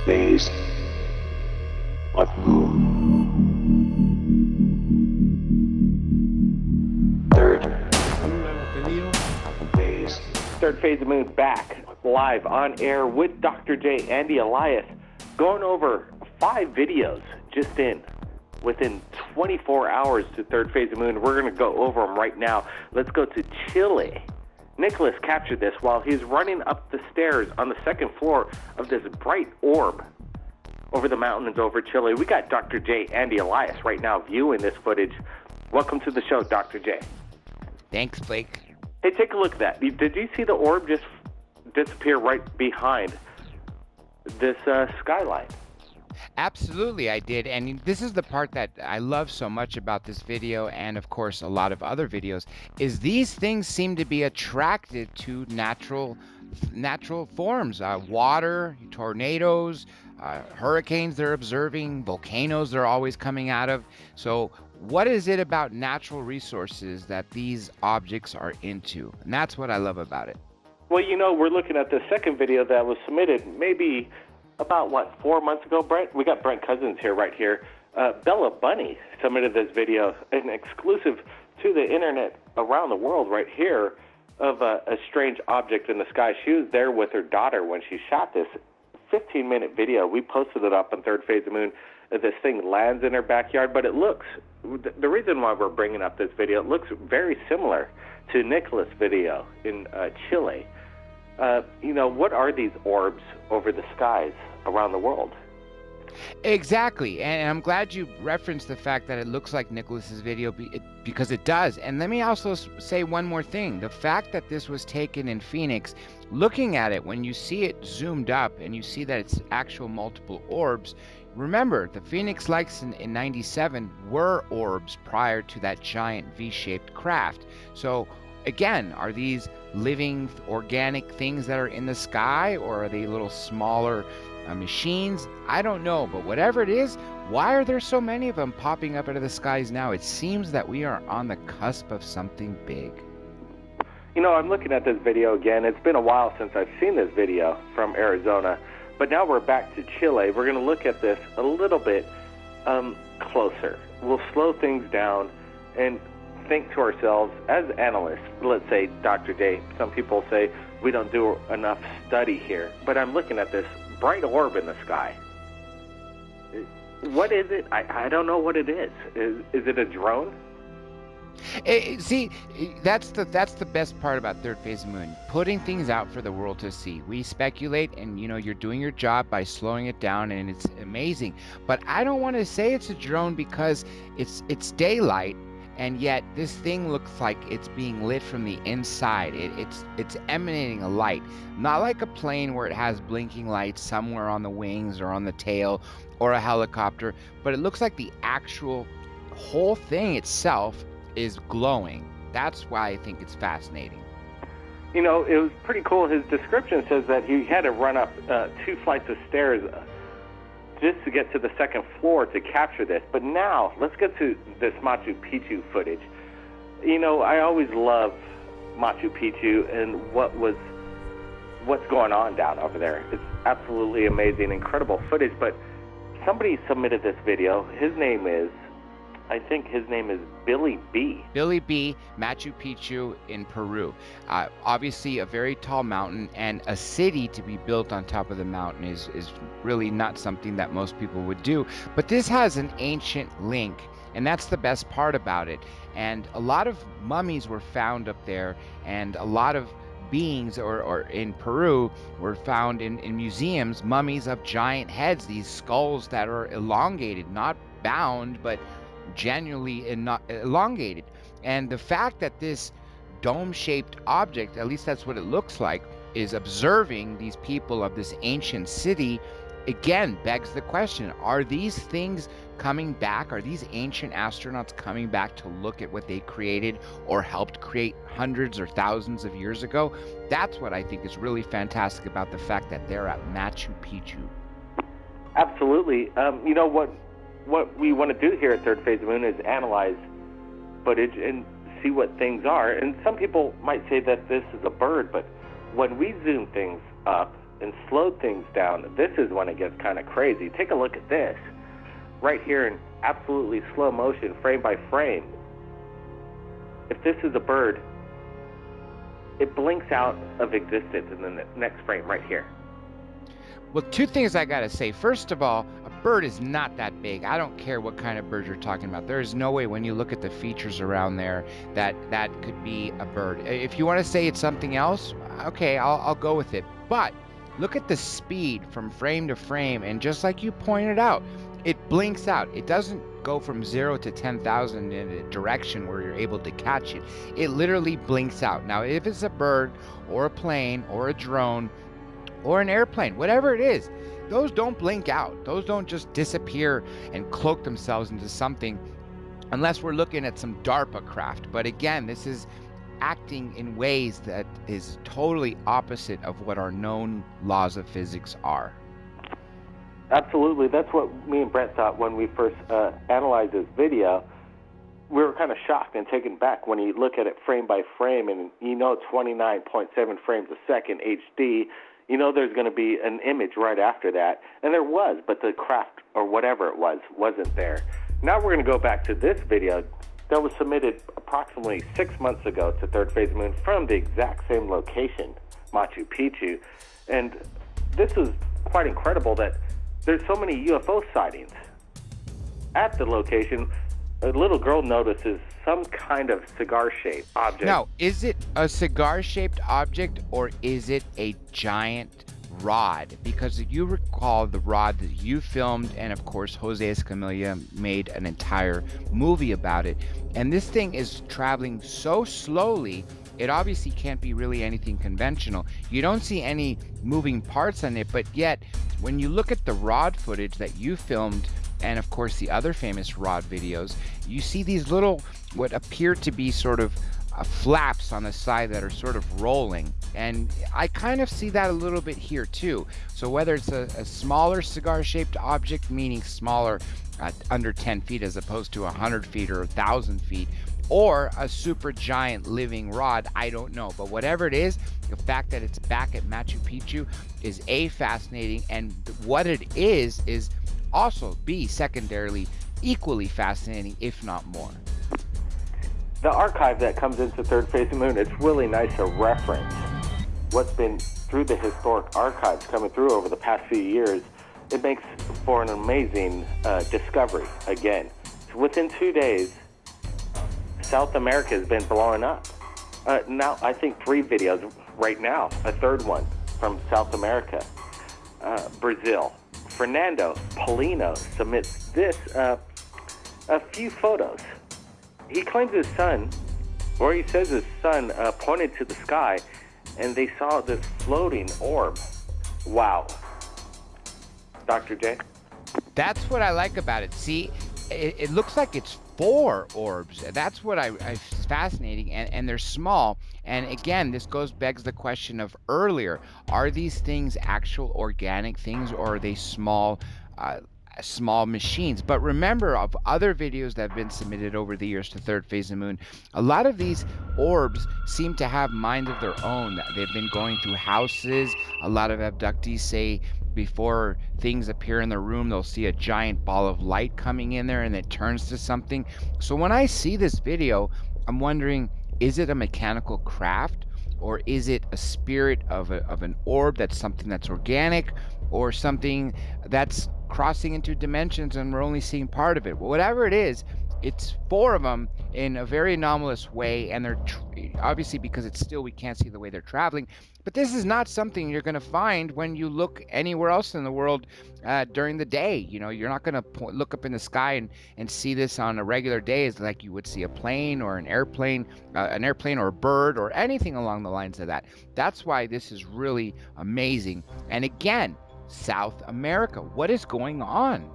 phase of moon. Third phase. Third Phase of Moon back live on air with Dr. J, Andy Elias, going over 5 videos just within 24 hours to Third Phase of Moon. We're going to go over them right now. Let's go to Chile. Nicholas captured this while he's running up the stairs on the second floor of this bright orb over the mountains over Chile. We got Dr. J, Andy Elias, right now viewing this footage. Welcome to the show, Dr. J. Thanks, Blake. Hey, take a look at that. Did you see the orb just disappear right behind this skyline? Absolutely, I did. And this is the part that I love so much about this video, and of course a lot of other videos, is these things seem to be attracted to natural forms. Water, tornadoes, hurricanes they're observing, volcanoes they're always coming out of. So what is it about natural resources that these objects are into? And that's what I love about it. Well, we're looking at the second video that was submitted maybe about, 4 months ago, Brent? We got Brent Cousins here, right here. Bella Bunny submitted this video, an exclusive to the internet around the world right here, of a strange object in the sky. She was there with her daughter when she shot this 15-minute video. We posted it up on Third Phase of Moon. This thing lands in her backyard, but it looks, the reason why we're bringing up this video, it looks very similar to Nicholas' video in Chile. What are these orbs over the skies around the world? Exactly, and I'm glad you referenced the fact that it looks like Nicholas's video because it does. And let me also say one more thing. The fact that this was taken in Phoenix, looking at it, when you see it zoomed up and you see that it's actual multiple orbs, remember, the Phoenix Lights in 97 were orbs prior to that giant V-shaped craft. So again, are these living organic things that are in the sky, or are they little smaller machines? I don't know, but whatever it is, why are there so many of them popping up out of the skies now? It seems that we are on the cusp of something big. I'm looking at this video again. It's been a while since I've seen this video from Arizona, but now we're back to Chile. We're going to look at this a little bit closer. We'll slow things down and think to ourselves as analysts. Let's say, Dr. J, some people say we don't do enough study here, but I'm looking at this bright orb in the sky. What is it? I don't know what it is. Is it a drone? See, that's the best part about Third Phase of Moon, putting things out for the world to see. We speculate, and you're doing your job by slowing it down, and it's amazing. But I don't want to say it's a drone because it's daylight, and yet this thing looks like it's being lit from the inside. It's emanating a light, not like a plane where it has blinking lights somewhere on the wings or on the tail, or a helicopter, but it looks like the actual whole thing itself is glowing. That's why I think it's fascinating. It was pretty cool. His description says that he had to run up 2 flights of stairs just to get to the second floor to capture this. But now, let's get to this Machu Picchu footage. I always love Machu Picchu and what's going on down over there. It's absolutely amazing, incredible footage. But somebody submitted this video. I think his name is Billy B. Billy B, Machu Picchu in Peru. Obviously a very tall mountain, and a city to be built on top of the mountain is really not something that most people would do. But this has an ancient link, and that's the best part about it. And a lot of mummies were found up there, and a lot of beings or in Peru were found in museums, mummies of giant heads, these skulls that are elongated, not bound, but genuinely elongated. And the fact that this dome-shaped object, at least that's what it looks like, is observing these people of this ancient city, again begs the question, are these things coming back? Are these ancient astronauts coming back to look at what they created or helped create hundreds or thousands of years ago? That's what I think is really fantastic about the fact that they're at Machu Picchu. Absolutely. What we want to do here at Third Phase of Moon is analyze footage and see what things are. And some people might say that this is a bird, but when we zoom things up and slowed things down, this is when it gets kind of crazy. Take a look at this. Right here in absolutely slow motion, frame by frame. If this is a bird, it blinks out of existence in the next frame right here. Well, two things I gotta say. First of all, a bird is not that big. I don't care what kind of bird you're talking about. There is no way when you look at the features around there that that could be a bird. If you want to say it's something else, okay, I'll go with it. But look at the speed from frame to frame, and just like you pointed out, it blinks out. It doesn't go from 0 to 10,000 in a direction where you're able to catch it. It literally blinks out. Now, if it's a bird or a plane or a drone or an airplane, whatever it is, those don't blink out. Those don't just disappear and cloak themselves into something unless we're looking at some DARPA craft. But again, this is acting in ways that is totally opposite of what our known laws of physics are. Absolutely. That's what me and Brent thought when we first analyzed this video. We were kind of shocked and taken back when you look at it frame by frame, and 29.7 frames a second HD. There's going to be an image right after that. And there was, but the craft or whatever it was wasn't there. Now we're going to go back to this video that was submitted approximately 6 months ago to Third Phase Moon from the exact same location, Machu Picchu. And this is quite incredible that there's so many UFO sightings. At the location, a little girl notices some kind of cigar-shaped object. Now, is it a cigar-shaped object or is it a giant rod? Because you recall the rod that you filmed, and of course Jose Escamilla made an entire movie about it. And this thing is traveling so slowly, it obviously can't be really anything conventional. You don't see any moving parts on it, but yet when you look at the rod footage that you filmed, and of course the other famous rod videos, you see these little, what appear to be sort of flaps on the side that are sort of rolling. And I kind of see that a little bit here too. So whether it's a smaller cigar-shaped object, meaning smaller, under 10 feet as opposed to 100 feet or 1,000 feet, or a super giant living rod, I don't know. But whatever it is, the fact that it's back at Machu Picchu is A, fascinating, and what it is also B, secondarily equally fascinating, if not more. The archive that comes into Third Phase Moon, it's really nice to reference what's been through the historic archives coming through over the past few years. It makes for an amazing discovery again. So within 2 days, South America has been blowing up. Now, I think 3 videos right now, a third one from South America. Brazil. Fernando Polino submits this, a few photos. He claims his son, or he says his son, pointed to the sky, and they saw this floating orb. Wow. Dr. J? That's what I like about it. See, it looks like it's 4 orbs. That's what I fascinating, and they're small. And again, this begs the question of earlier: are these things actual organic things, or are they small machines? But remember, of other videos that have been submitted over the years to Third Phase of Moon, a lot of these orbs seem to have minds of their own. They've been going through houses. A lot of abductees say before things appear in the room, they'll see a giant ball of light coming in there and it turns to something. So when I see this video, I'm wondering, is it a mechanical craft, or is it a spirit of an orb that's something that's organic, or something that's crossing into dimensions and we're only seeing part of it? Well, whatever it is, it's 4 of them in a very anomalous way, and they're obviously, because it's still, we can't see the way they're traveling. But this is not something you're going to find when you look anywhere else in the world during the day. You're not going to look up in the sky and see this on a regular day as like you would see a plane or an airplane or a bird or anything along the lines of that. That's why this is really amazing. And again, South America, what is going on?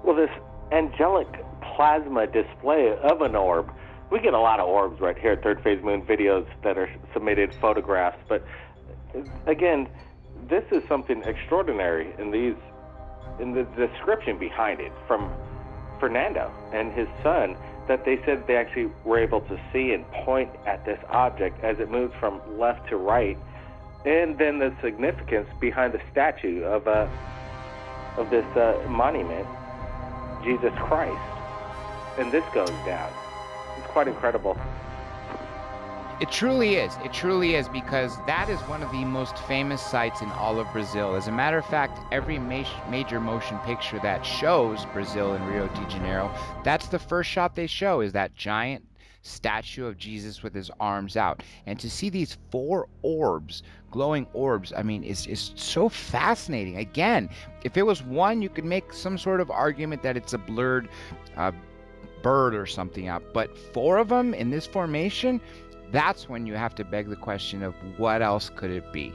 Well, this angelic plasma display of an orb. We get a lot of orbs right here at Third Phase Moon videos that are submitted, photographs, but again, this is something extraordinary in the description behind it from Fernando and his son, that they said they actually were able to see and point at this object as it moves from left to right. And then the significance behind the statue of this monument, Jesus Christ. And this goes down. It's quite incredible. It truly is. It truly is, because that is one of the most famous sites in all of Brazil. As a matter of fact, every major motion picture that shows Brazil and Rio de Janeiro, that's the first shot they show, is that giant statue of Jesus with his arms out. And to see these four orbs, glowing orbs, I mean, is so fascinating. Again, if it was one, you could make some sort of argument that it's a blurred bird or something out. But four of them in this formation, that's when you have to beg the question of what else could it be?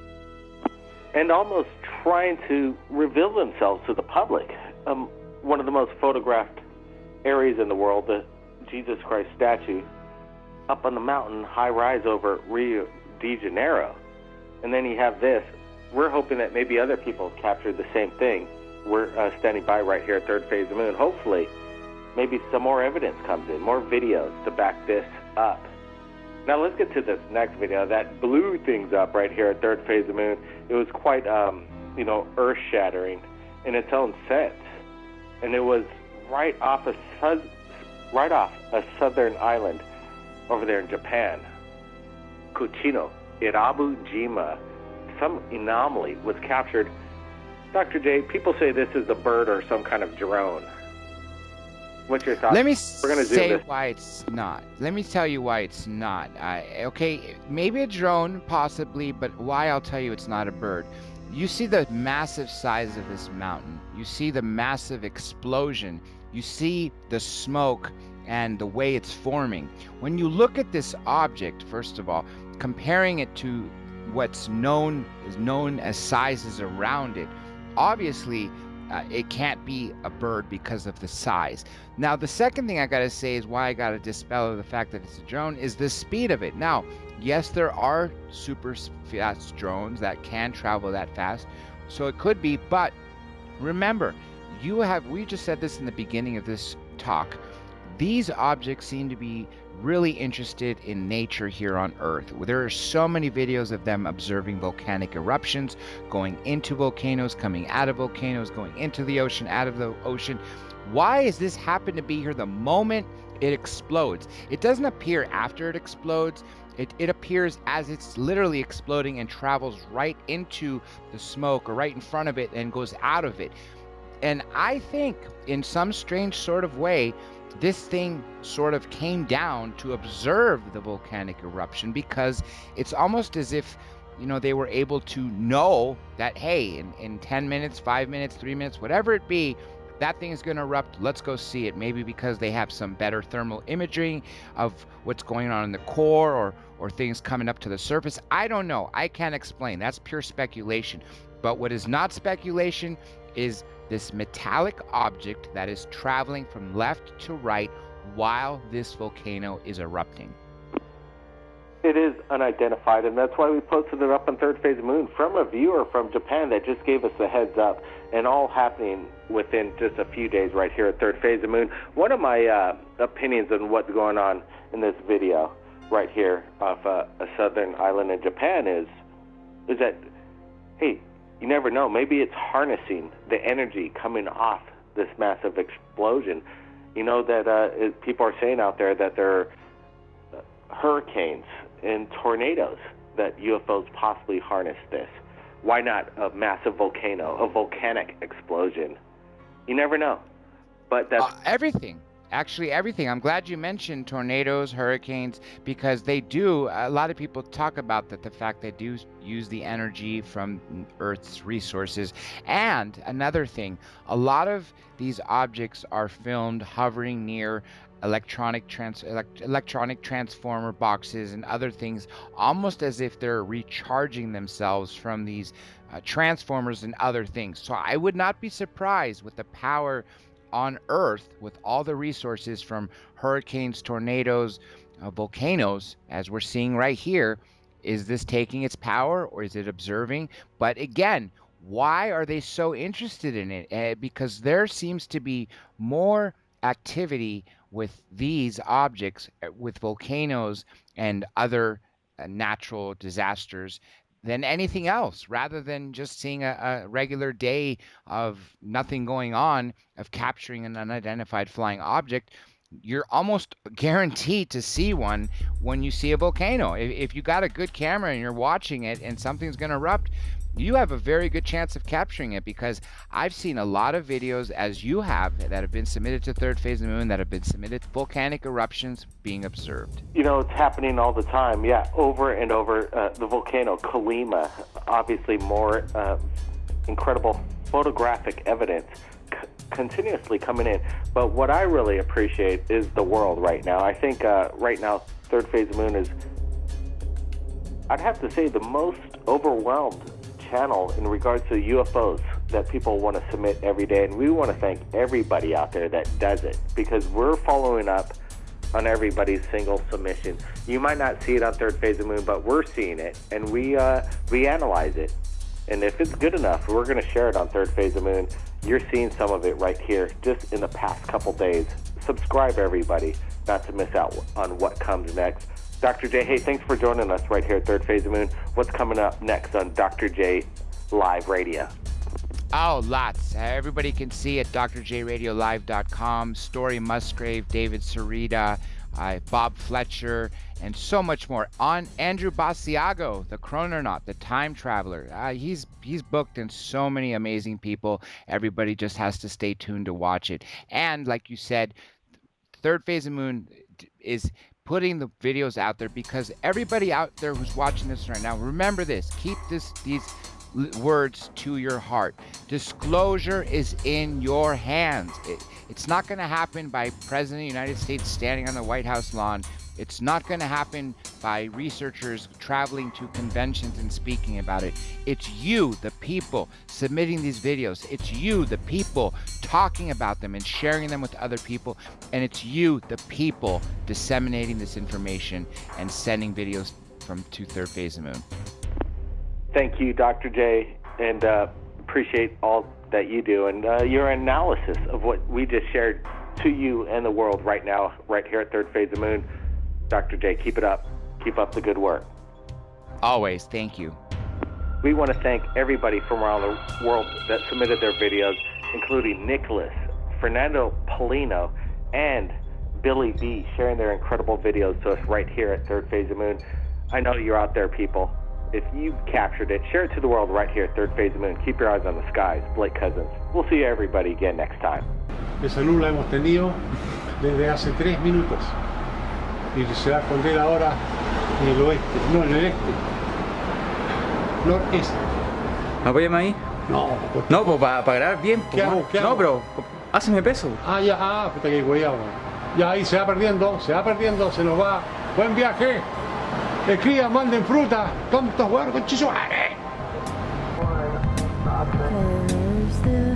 And almost trying to reveal themselves to the public. One of the most photographed areas in the world, the Jesus Christ statue, up on the mountain, high rise over Rio de Janeiro. And then you have this. We're hoping that maybe other people have captured the same thing. We're standing by right here at third phase of the moon. Hopefully, maybe some more evidence comes in, more videos to back this up. Now let's get to this next video that blew things up right here at third phase of the moon. It was quite, earth-shattering in its own sense, and it was right off a southern island over there in Japan, Kuchino, Irabujima. Some anomaly was captured. Dr. J, people say this is a bird or some kind of drone. What's your thoughts? Let me say why it's not. Let me tell you why it's not. Okay, maybe a drone, possibly, but why, I'll tell you it's not a bird. You see the massive size of this mountain. You see the massive explosion. You see the smoke and the way it's forming. When you look at this object, first of all, comparing it to what's known as sizes around it, obviously, it can't be a bird because of the size. Now, the second thing I gotta say is why I gotta dispel the fact that it's a drone is the speed of it. Now, yes, there are super fast drones that can travel that fast, so it could be, but remember, we just said this in the beginning of this talk, these objects seem to be really interested in nature here on Earth. There are so many videos of them observing volcanic eruptions, going into volcanoes, coming out of volcanoes, going into the ocean, out of the ocean. Why does this happen to be here the moment it explodes? It doesn't appear after it explodes. It appears as it's literally exploding and travels right into the smoke or right in front of it and goes out of it. And I think in some strange sort of way, this thing sort of came down to observe the volcanic eruption, because it's almost as if, they were able to know that, hey, in 10 minutes, 5 minutes, 3 minutes, whatever it be, that thing is going to erupt. Let's go see it. Maybe because they have some better thermal imaging of what's going on in the core, or things coming up to the surface. I don't know. I can't explain. That's pure speculation. But what is not speculation is this metallic object that is traveling from left to right while this volcano is erupting. It is unidentified, and that's why we posted it up on Third Phase of the Moon from a viewer from Japan that just gave us a heads up, and all happening within just a few days right here at Third Phase of the Moon. One of my opinions on what's going on in this video right here off a southern island in Japan is that, hey, you never know. Maybe it's harnessing the energy coming off this massive explosion. You know that people are saying out there that there are hurricanes and tornadoes that UFOs possibly harness this. Why not a massive volcano, a volcanic explosion? You never know. But that's everything. Actually, everything. I'm glad you mentioned tornadoes, hurricanes, because they do. A lot of people talk about that, the fact they do use the energy from Earth's resources. And another thing, a lot of these objects are filmed hovering near electronic transformer boxes and other things, almost as if they're recharging themselves from these transformers and other things. So I would not be surprised with the power on Earth, with all the resources from hurricanes, tornadoes, volcanoes, as we're seeing right here. Is this taking its power, or is it observing? But again, why are they so interested in it? Because there seems to be more activity with these objects, with volcanoes and other natural disasters, than anything else, rather than just seeing a regular day of nothing going on, of capturing an unidentified flying object. You're almost guaranteed to see one when you see a volcano. If you got a good camera and you're watching it and something's going to erupt, you have a very good chance of capturing it, because I've seen a lot of videos, as you have, that have been submitted to Third Phase of the Moon, that have been submitted to volcanic eruptions being observed. You know, it's happening all the time. Yeah, over and over. The volcano, Colima, obviously more incredible photographic evidence continuously coming in. But what I really appreciate is the world right now. I think right now, Third Phase of the Moon is, I'd have to say, the most overwhelmed channel in regards to UFOs that people want to submit every day. And we want to thank everybody out there that does it, because we're following up on everybody's single submission. You might not see it on Third Phase of the Moon, but we're seeing it, and we analyze it. And if it's good enough, we're going to share it on Third Phase of the Moon. You're seeing some of it right here just in the past couple days. Subscribe, everybody, not to miss out on what comes next. Dr. J, hey, thanks for joining us right here at Third Phase of the Moon. What's coming up next on Dr. J Live Radio? Oh, lots. Everybody can see at drjradiolive.com. Story Musgrave, David Sarita, Bob Fletcher, and so much more. On Andrew Basiago, the chrononaut, the time traveler. He's booked in so many amazing people. Everybody just has to stay tuned to watch it. And like you said, Third Phase of the Moon is putting the videos out there, because everybody out there who's watching this right now, remember this. Keep these words to your heart. Disclosure is in your hands. It's not going to happen by President of the United States standing on the White House lawn. It's not going to happen by researchers traveling to conventions and speaking about it. It's you, the people, submitting these videos. It's you, the people, talking about them and sharing them with other people. And it's you, the people, disseminating this information and sending videos to Third Phase of the Moon. Thank you, Dr. J, and appreciate all that you do and your analysis of what we just shared to you and the world right now, right here at Third Phase of the Moon. Dr. J, keep it up. Keep up the good work. Always. Thank you. We want to thank everybody from around the world that submitted their videos, including Nicholas, Fernando Polino, and Billy B, sharing their incredible videos to us right here at Third Phase of the Moon. I know you're out there, people. If you captured it, share it to the world right here at Third Phase of the Moon. Keep your eyes on the skies. Blake Cousins. We'll see everybody again next time. Esa luz la hemos tenido desde hace 3 minutos. Y se va a esconder ahora en el oeste, no en el este. Noreste. Apóyame ahí. No, pues, No, pues para grabar bien. Pues, ¿Qué hago? ¿Qué no, hago? pero hazme peso. ya, puta que guayabo. Ya ahí se va perdiendo, se nos va. Buen viaje. Escriban, manden fruta. Tontos, huevos, con chicho. There's the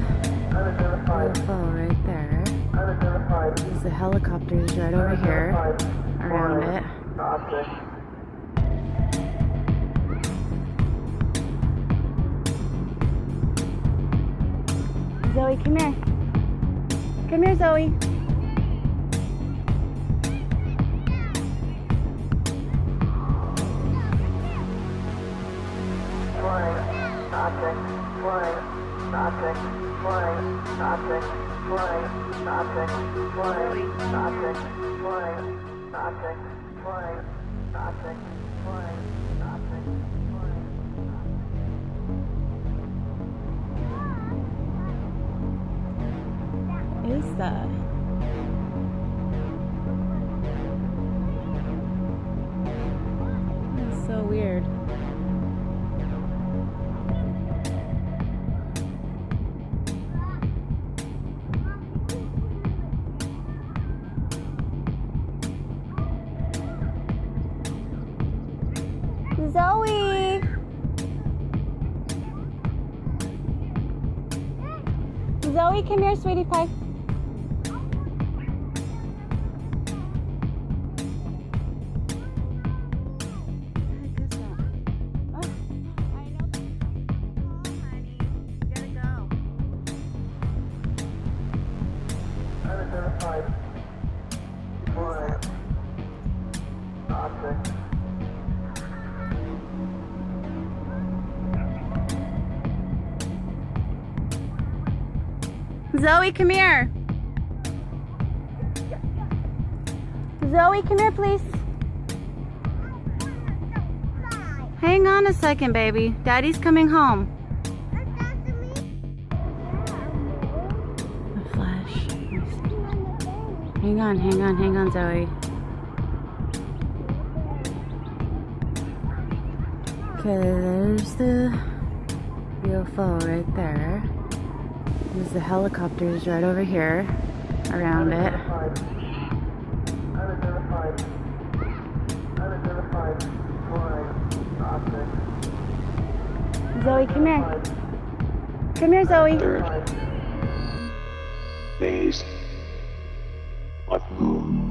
UFO right there. There's the helicopters right over here around it. Zoe, come here. Come here, Zoe. What is that? That's so weird. Zoe! Zoe, come here, sweetie pie. Zoe, come here. Zoe, come here, please. Hang on a second, baby. Daddy's coming home. The flash. Hang on, Zoe. Okay, there's the UFO right there. There's the helicopters right over here, around it. Zoe, come here. Come here, Zoe. Third phase. Machu.